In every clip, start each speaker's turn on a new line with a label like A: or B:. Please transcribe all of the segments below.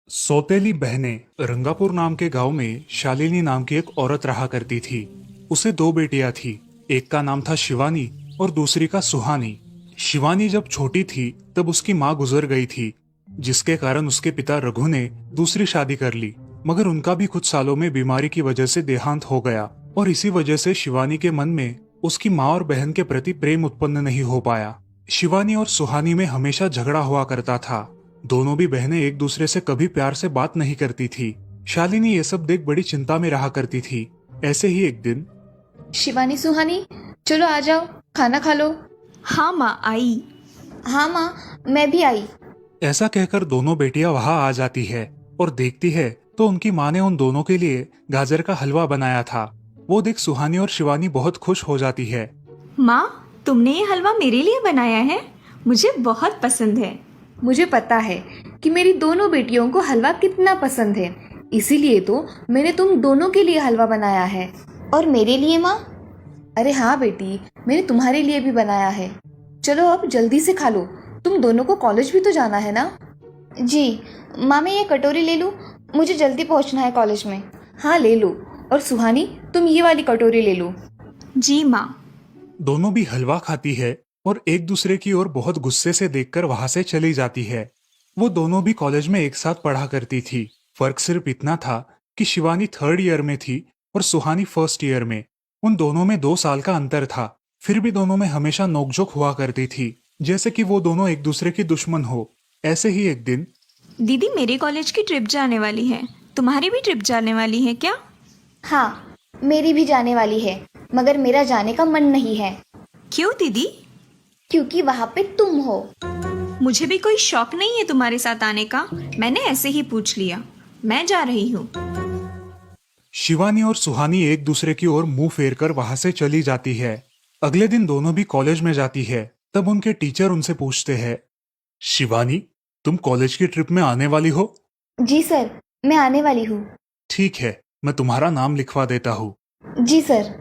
A: सौतेली बहनें रंगापुर नाम के गांव में शालिनी नाम की एक औरत रहा करती थी। उसे दो बेटियां थी। एक का नाम था शिवानी और दूसरी का सुहानी। शिवानी जब छोटी थी तब उसकी माँ गुजर गई थी, जिसके कारण उसके पिता रघु ने दूसरी शादी कर ली। मगर उनका भी कुछ सालों में बीमारी की वजह से देहांत हो गया और इसी वजह से शिवानी के मन में उसकी माँ और बहन के प्रति प्रेम उत्पन्न नहीं हो पाया। शिवानी और सुहानी में हमेशा झगड़ा हुआ करता था। दोनों भी बहनें एक दूसरे से कभी प्यार से बात नहीं करती थी। शालिनी ये सब देख बड़ी चिंता में रहा करती थी। ऐसे ही एक दिन
B: शिवानी सुहानी, चलो आ जाओ, खाना खा लो।
C: हाँ माँ, आई।
B: हाँ माँ, मैं भी आई।
A: ऐसा कहकर दोनों बेटियां वहां आ जाती है और देखती है तो उनकी माँ ने उन दोनों के लिए गाजर का हलवा बनाया था। वो देख सुहानी और शिवानी बहुत खुश हो जाती है।
C: माँ, तुमने ये हलवा मेरे लिए बनाया है? मुझे बहुत पसंद है।
B: मुझे पता है कि मेरी दोनों बेटियों को हलवा कितना पसंद है, इसीलिए तो मैंने तुम दोनों के लिए हलवा बनाया है। और मेरे लिए माँ? अरे हाँ बेटी, मैंने तुम्हारे लिए भी बनाया है। चलो अब जल्दी से खा लो, तुम दोनों को कॉलेज भी तो जाना है ना। जी माँ, मैं ये कटोरी ले लूँ? मुझे जल्दी पहुँचना है कॉलेज में। हाँ ले लो। और सुहानी, तुम ये वाली कटोरी ले लो।
C: जी माँ।
A: दोनों भी हलवा खाती है और एक दूसरे की ओर बहुत गुस्से से देखकर वहां से चली जाती है। वो दोनों भी कॉलेज में एक साथ पढ़ा करती थी। फर्क सिर्फ इतना था कि शिवानी थर्ड ईयर में थी और सुहानी फर्स्ट ईयर में। उन दोनों में 2 साल का अंतर था। फिर भी दोनों में हमेशा नोकझोंक हुआ करती थी, जैसे कि वो दोनों एक दूसरे की दुश्मन हो। ऐसे ही एक दिन
C: दीदी, मेरे कॉलेज की ट्रिप जाने वाली है। तुम्हारी भी ट्रिप जाने वाली है क्या?
B: हाँ, मेरी भी जाने वाली है, मगर मेरा जाने का मन नहीं है।
C: क्यों दीदी?
B: क्योंकि वहाँ पे तुम हो।
C: मुझे भी कोई शौक नहीं है तुम्हारे साथ आने का। मैंने ऐसे ही पूछ लिया। मैं जा रही हूँ।
A: शिवानी और सुहानी एक दूसरे की ओर मुंह फेरकर वहां से चली जाती है। अगले दिन दोनों भी कॉलेज में जाती है। तब उनके टीचर उनसे पूछते हैं, शिवानी, तुम कॉलेज की ट्रिप में आने वाली हो?
B: जी सर, मैं आने वाली हूँ।
A: ठीक है, मैं तुम्हारा नाम लिखवा देता हूँ।
B: जी सर।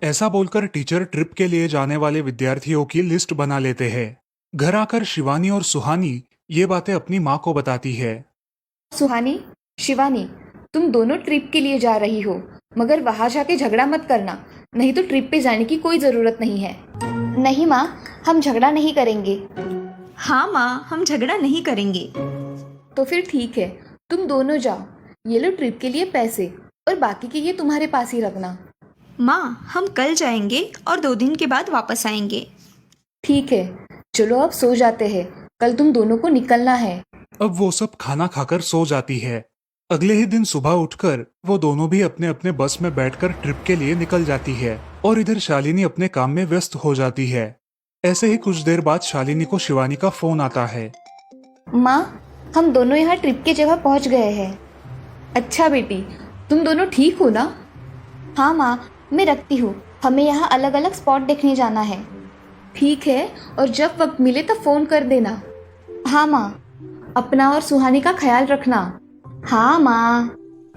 A: ऐसा बोलकर टीचर ट्रिप के लिए जाने वाले विद्यार्थियों की लिस्ट बना लेते हैं। घर आकर शिवानी और सुहानी ये बातें अपनी माँ को बताती है।
B: सुहानी, शिवानी, तुम दोनों ट्रिप के लिए जा रही हो, मगर वहां जाके झगड़ा मत करना, नहीं तो ट्रिप पे जाने की कोई जरूरत नहीं है। नहीं माँ, हम झगड़ा नहीं करेंगे।
C: हाँ माँ, हम झगड़ा नहीं करेंगे।
B: तो फिर ठीक है, तुम दोनों जाओ। ये लो ट्रिप के लिए पैसे, और बाकी के ये तुम्हारे पास ही रखना।
C: माँ, हम कल जाएंगे और 2 दिन के बाद वापस आएंगे।
B: ठीक है, चलो अब सो जाते हैं, कल तुम दोनों को निकलना है।
A: अब वो सब खाना खाकर सो जाती है। अगले ही दिन सुबह उठकर वो दोनों भी अपने अपने बस में बैठकर ट्रिप के लिए निकल जाती है और इधर शालिनी अपने काम में व्यस्त हो जाती है। ऐसे ही कुछ देर बाद शालिनी को शिवानी का फोन आता है।
B: माँ, हम दोनों यहाँ ट्रिप की जगह पहुँच गए हैं। अच्छा बेटी, तुम दोनों ठीक हो ना? हाँ माँ, मैं रखती हूँ, हमें यहाँ अलग अलग स्पॉट देखने जाना है। ठीक है, और जब वक्त मिले तब फोन कर देना। हाँ माँ, अपना और सुहानी का ख्याल रखना। हाँ माँ।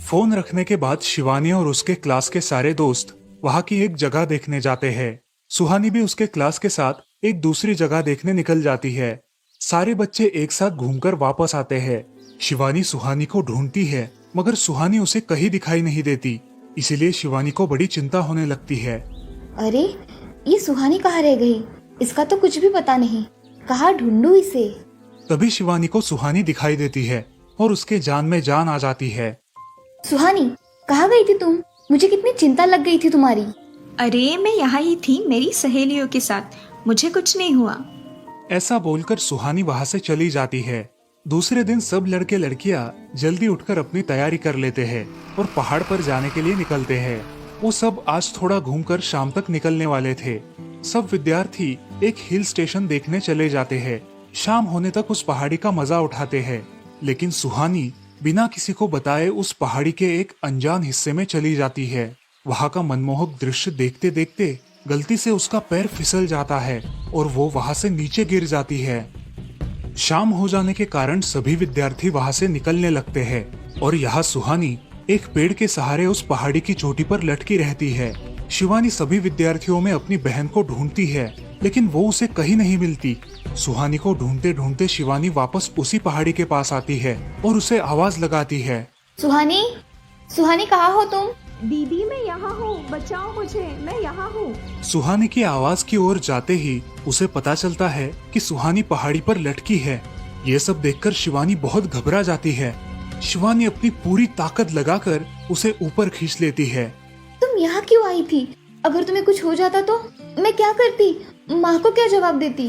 A: फोन रखने के बाद शिवानी और उसके क्लास के सारे दोस्त वहाँ की एक जगह देखने जाते हैं। सुहानी भी उसके क्लास के साथ एक दूसरी जगह देखने निकल जाती है। सारे बच्चे एक साथ घूमकर वापस आते हैं। शिवानी सुहानी को ढूंढती है, मगर सुहानी उसे कहीं दिखाई नहीं देती। इसीलिए शिवानी को बड़ी चिंता होने लगती है।
B: अरे, ये सुहानी कहाँ रह गई? इसका तो कुछ भी पता नहीं, कहाँ ढूंढूं इसे?
A: तभी शिवानी को सुहानी दिखाई देती है और उसके जान में जान आ जाती है।
B: सुहानी, कहाँ गई थी तुम? मुझे कितनी चिंता लग गई थी तुम्हारी।
C: अरे, मैं यहाँ ही थी मेरी सहेलियों के साथ। मुझे कुछ नहीं हुआ।
A: ऐसा बोलकर सुहानी वहां से चली जाती है। दूसरे दिन सब लड़के लड़कियां जल्दी उठकर अपनी तैयारी कर लेते हैं और पहाड़ पर जाने के लिए निकलते हैं। वो सब आज थोड़ा घूमकर शाम तक निकलने वाले थे। सब विद्यार्थी एक हिल स्टेशन देखने चले जाते हैं। शाम होने तक उस पहाड़ी का मजा उठाते हैं, लेकिन सुहानी बिना किसी को बताए उस पहाड़ी के एक अनजान हिस्से में चली जाती है। वहाँ का मनमोहक दृश्य देखते देखते गलती से उसका पैर फिसल जाता है और वो वहाँ से नीचे गिर जाती है। शाम हो जाने के कारण सभी विद्यार्थी वहाँ से निकलने लगते हैं और यहाँ सुहानी एक पेड़ के सहारे उस पहाड़ी की चोटी पर लटकी रहती है। शिवानी सभी विद्यार्थियों में अपनी बहन को ढूंढती है, लेकिन वो उसे कहीं नहीं मिलती। सुहानी को ढूंढते ढूंढते शिवानी वापस उसी पहाड़ी के पास आती है और उसे आवाज लगाती है।
B: सुहानी, सुहानी कहाँ हो तुम?
C: दीदी मैं यहाँ हूँ, बचाओ मुझे, मैं यहाँ हूँ।
A: सुहानी की आवाज की ओर जाते ही उसे पता चलता है कि सुहानी पहाड़ी पर लटकी है। ये सब देखकर शिवानी बहुत घबरा जाती है। शिवानी अपनी पूरी ताकत लगाकर उसे ऊपर खींच लेती है।
B: तुम यहाँ क्यों आई थी? अगर तुम्हें कुछ हो जाता तो मैं क्या करती? माँ को क्या जवाब देती?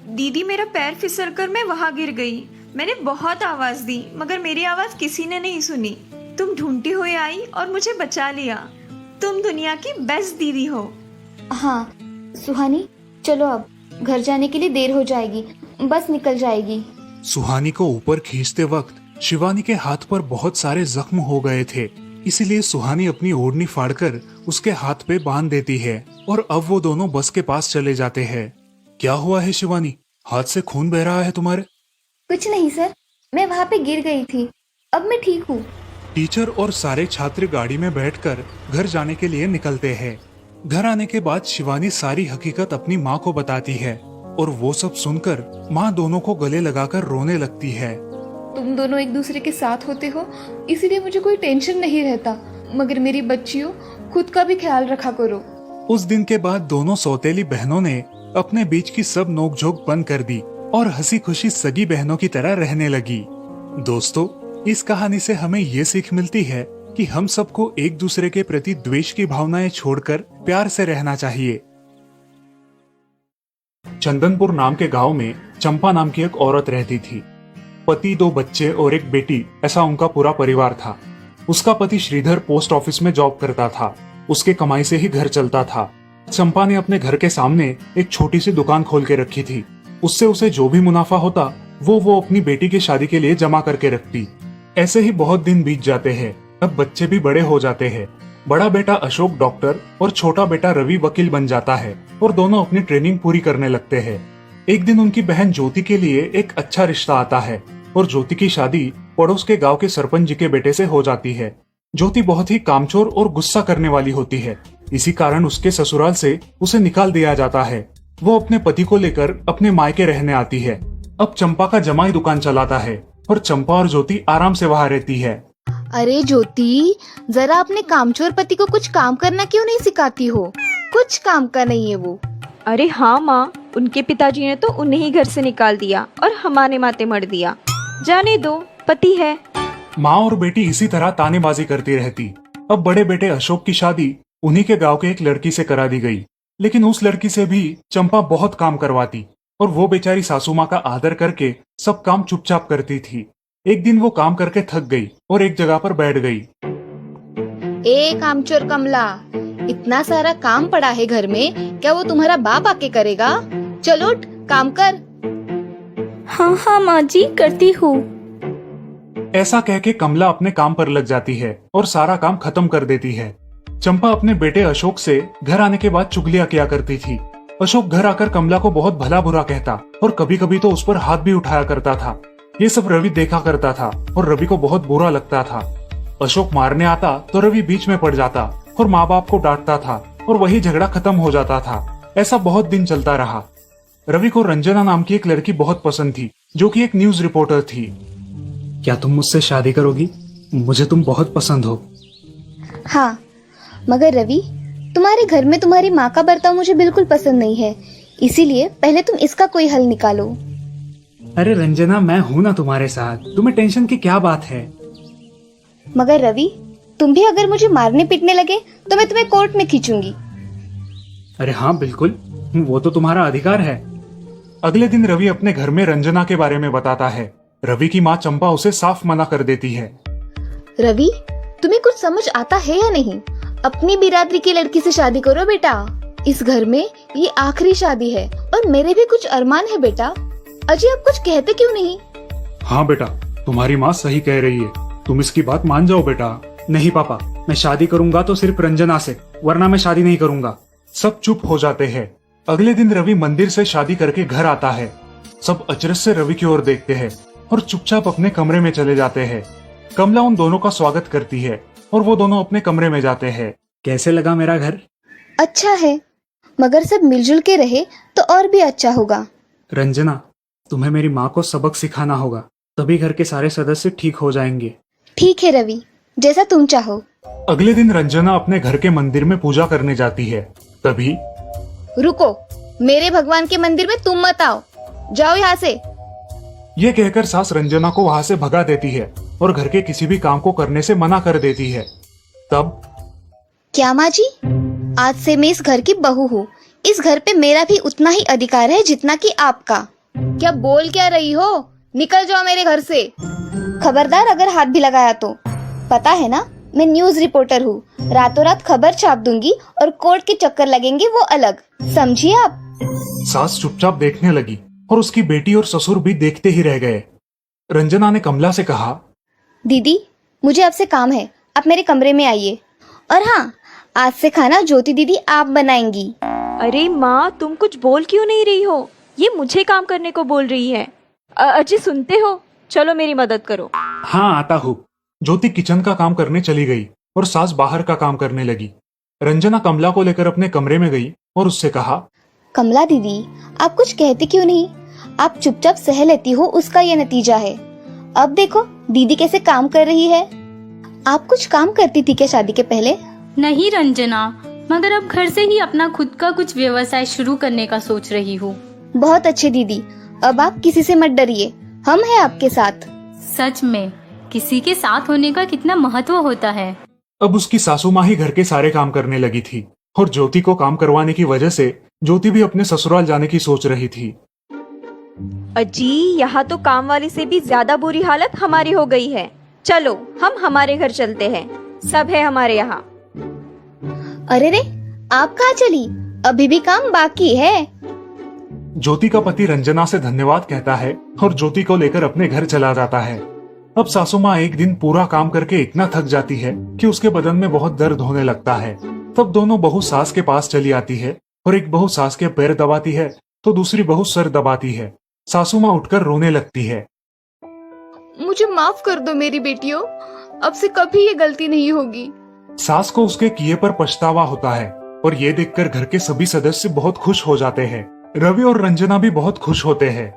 C: दीदी मेरा पैर फिसल कर मैं वहाँ गिर गई। मैंने बहुत आवाज दी मगर मेरी आवाज किसी ने नहीं सुनी। तुम ढूंढती हुई आई और मुझे बचा लिया। तुम दुनिया की बेस्ट दीदी हो।
B: हाँ सुहानी, चलो अब घर जाने के लिए देर हो जाएगी, बस निकल जाएगी।
A: सुहानी को ऊपर खींचते वक्त शिवानी के हाथ पर बहुत सारे जख्म हो गए थे, इसलिए सुहानी अपनी ओढ़नी फाड़कर उसके हाथ पे बांध देती है और अब वो दोनों बस के पास चले जाते हैं। क्या हुआ है शिवानी, हाथ से खून बह रहा है तुम्हारे?
B: कुछ नहीं सर, मैं वहाँ पे गिर गई थी, अब मैं ठीक हूँ।
A: टीचर और सारे छात्र गाड़ी में बैठकर घर जाने के लिए निकलते हैं। घर आने के बाद शिवानी सारी हकीकत अपनी माँ को बताती है और वो सब सुनकर माँ दोनों को गले लगाकर रोने लगती है।
B: तुम दोनों एक दूसरे के साथ होते हो इसीलिए मुझे कोई टेंशन नहीं रहता, मगर मेरी बच्चियों खुद का भी ख्याल रखा करो।
A: उस दिन के बाद दोनों सौतेली बहनों ने अपने बीच की सब नोकझोंक बंद कर दी और हंसी खुशी सगी बहनों की तरह रहने लगी। दोस्तों, इस कहानी से हमें ये सीख मिलती है कि हम सबको एक दूसरे के प्रति द्वेष की भावनाएं छोड़कर प्यार से रहना चाहिए। चंदनपुर नाम के गांव में चंपा नाम की एक औरत रहती थी। पति, 2 बच्चे और एक बेटी, ऐसा उनका पूरा परिवार था। उसका पति श्रीधर पोस्ट ऑफिस में जॉब करता था। उसके कमाई से ही घर चलता था। चंपा ने अपने घर के सामने एक छोटी सी दुकान खोल के रखी थी। उससे उसे जो भी मुनाफा होता वो अपनी बेटी की शादी के लिए जमा करके रखती। ऐसे ही बहुत दिन बीत जाते हैं। अब बच्चे भी बड़े हो जाते हैं। बड़ा बेटा अशोक डॉक्टर और छोटा बेटा रवि वकील बन जाता है और दोनों अपनी ट्रेनिंग पूरी करने लगते हैं। एक दिन उनकी बहन ज्योति के लिए एक अच्छा रिश्ता आता है और ज्योति की शादी पड़ोस के गांव के सरपंच जी के बेटे से हो जाती है। ज्योति बहुत ही कामचोर और गुस्सा करने वाली होती है। इसी कारण उसके ससुराल से उसे निकाल दिया जाता है। वो अपने पति को लेकर अपने मायके रहने आती है। अब चंपा का जमाई दुकान चलाता है और चंपा और ज्योति आराम से वहाँ रहती है।
B: अरे ज्योति, जरा अपने कामचोर पति को कुछ काम करना क्यों नहीं सिखाती हो? कुछ काम का नहीं है वो।
C: अरे हाँ माँ, उनके पिताजी ने तो उन्हें ही घर से निकाल दिया और हमारे माथे मर दिया। जाने दो, पति है।
A: माँ और बेटी इसी तरह तानेबाजी करती रहती। अब बड़े बेटे अशोक की शादी उन्हीं के गांव के एक लड़की से करा दी गई, लेकिन उस लड़की से भी चंपा बहुत काम करवाती और वो बेचारी सासू माँ का आदर करके सब काम चुपचाप करती थी। एक दिन वो काम करके थक गई और एक जगह पर बैठ गई।
B: ए कामचोर कमला, इतना सारा काम पड़ा है घर में, क्या वो तुम्हारा बाप आके करेगा? चलो उठ, काम कर।
D: हाँ हाँ माँ जी, करती हूँ।
A: ऐसा कह के कमला अपने काम पर लग जाती है और सारा काम खत्म कर देती है। चंपा अपने बेटे अशोक से घर आने के बाद चुगलियां किया करती थी। अशोक घर आकर कमला को बहुत भला बुरा कहता और कभी कभी तो उस पर हाथ भी उठाया करता था। ये सब रवि देखा करता था और रवि को बहुत बुरा लगता था। अशोक मारने आता तो रवि बीच में पड़ जाता और माँ बाप को डांटता था और वही झगड़ा खत्म हो जाता था। ऐसा बहुत दिन चलता रहा। रवि को रंजना नाम की एक लड़की बहुत पसंद थी, जो कि एक न्यूज रिपोर्टर थी। क्या तुम मुझसे शादी करोगी? मुझे तुम बहुत पसंद हो।
B: हाँ, मगर रवि, तुम्हारे घर में तुम्हारी माँ का बर्ताव मुझे बिल्कुल पसंद नहीं है, इसीलिए पहले तुम इसका कोई हल निकालो।
A: अरे रंजना, मैं हूँ ना तुम्हारे साथ, तुम्हें टेंशन की क्या बात है?
B: मगर रवि, तुम भी अगर मुझे मारने पीटने लगे तो मैं तुम्हें कोर्ट में खींचूंगी।
A: अरे हाँ बिल्कुल, वो तो तुम्हारा अधिकार है। अगले दिन रवि अपने घर में रंजना के बारे में बताता है। रवि की माँ चंपा उसे साफ मना कर देती है।
B: रवि, तुम्हें कुछ समझ आता है या नहीं? अपनी बिरादरी की लड़की से शादी करो बेटा। इस घर में ये आखिरी शादी है और मेरे भी कुछ अरमान है बेटा। अजय, आप कुछ कहते क्यों नहीं?
A: हाँ बेटा, तुम्हारी माँ सही कह रही है, तुम इसकी बात मान जाओ बेटा। नहीं पापा, मैं शादी करूंगा तो सिर्फ रंजना से, वरना मैं शादी नहीं करूंगा। सब चुप हो जाते हैं। अगले दिन रवि मंदिर से शादी करके घर आता है। सब अचरज से रवि की ओर देखते हैं और चुपचाप अपने कमरे में चले जाते हैं। कमला उन दोनों का स्वागत करती है और वो दोनों अपने कमरे में जाते हैं। कैसे लगा मेरा घर?
B: अच्छा है, मगर सब मिलजुल के रहे तो और भी अच्छा होगा।
A: रंजना, तुम्हें मेरी माँ को सबक सिखाना होगा, तभी घर के सारे सदस्य ठीक हो जाएंगे।
B: ठीक है रवि, जैसा तुम चाहो।
A: अगले दिन रंजना अपने घर के मंदिर में पूजा करने जाती है। तभी
B: रुको, मेरे भगवान के मंदिर में तुम मत आओ, जाओ यहाँ से।
A: ये कहकर सास रंजना को वहां से भगा देती है और घर के किसी भी काम को करने से मना कर देती है। तब
B: क्या माँ जी, आज से मैं इस घर की बहू हूँ। इस घर पे मेरा भी उतना ही अधिकार है जितना कि आपका। क्या बोल क्या रही हो? निकल जाओ मेरे घर से। खबरदार अगर हाथ भी लगाया तो। पता है ना, मैं न्यूज रिपोर्टर हूँ। रातों रात खबर छाप दूंगी और कोर्ट के चक्कर लगेंगे वो अलग, समझिए आप।
A: सास चुपचाप देखने लगी और उसकी बेटी और ससुर भी देखते ही रह गए। रंजना ने कमला से कहा,
B: दीदी, मुझे आपसे काम है, आप मेरे कमरे में आइए। और हाँ, आज से खाना ज्योति दीदी आप बनाएंगी।
C: अरे माँ, तुम कुछ बोल क्यों नहीं रही हो? ये मुझे काम करने को बोल रही है। अजय, सुनते हो? चलो मेरी मदद करो।
A: हाँ आता हूँ। ज्योति किचन का काम करने चली गई और सास बाहर का काम करने लगी। रंजना कमला को लेकर अपने कमरे में गई और उससे कहा,
B: कमला दीदी, आप कुछ कहते क्यों नहीं? आप चुपचाप सह लेती हो, उसका ये नतीजा है। अब देखो दीदी कैसे काम कर रही है। आप कुछ काम करती थी क्या शादी के पहले?
D: नहीं रंजना, मगर अब घर से ही अपना खुद का कुछ व्यवसाय शुरू करने का सोच रही हूँ।
B: बहुत अच्छे दीदी, अब आप किसी से मत डरिए, हम हैं आपके साथ।
D: सच में किसी के साथ होने का कितना महत्व होता है।
A: अब उसकी सासू माँ ही घर के सारे काम करने लगी थी और ज्योति को काम करवाने की वजह से ज्योति भी अपने ससुराल जाने की सोच रही थी।
C: अजी, यहाँ तो काम वाली से भी ज्यादा बुरी हालत हमारी हो गई है। चलो हम हमारे घर चलते हैं, सब है हमारे यहाँ।
B: अरे रे, आप कहाँ चली? अभी भी काम बाकी है।
A: ज्योति का पति रंजना से धन्यवाद कहता है और ज्योति को लेकर अपने घर चला जाता है। अब सासू माँ एक दिन पूरा काम करके इतना थक जाती है कि उसके बदन में बहुत दर्द होने लगता है। तब दोनों बहू सास के पास चली आती है और एक बहू सास के पैर दबाती है तो दूसरी बहू सर दबाती है। सासू माँ उठकर रोने लगती है।
B: मुझे माफ कर दो मेरी बेटियों, अब से कभी ये गलती नहीं होगी।
A: सास को उसके किए पर पछतावा होता है और ये देखकर घर के सभी सदस्य बहुत खुश हो जाते हैं। रवि और रंजना भी बहुत खुश होते हैं।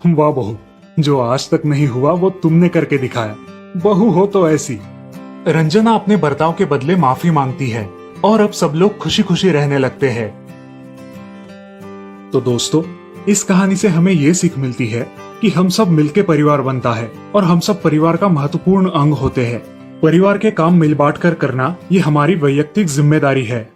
A: वाह बहू, जो आज तक नहीं हुआ वो तुमने करके दिखाया। बहू हो तो ऐसी। रंजना अपने बर्ताव के बदले माफी मांगती है और अब सब लोग खुशी खुशी रहने लगते हैं। तो दोस्तों, इस कहानी से हमें ये सीख मिलती है कि हम सब मिलके परिवार बनता है और हम सब परिवार का महत्वपूर्ण अंग होते हैं। परिवार के काम मिल बांट कर करना ये हमारी वैयक्तिक जिम्मेदारी है।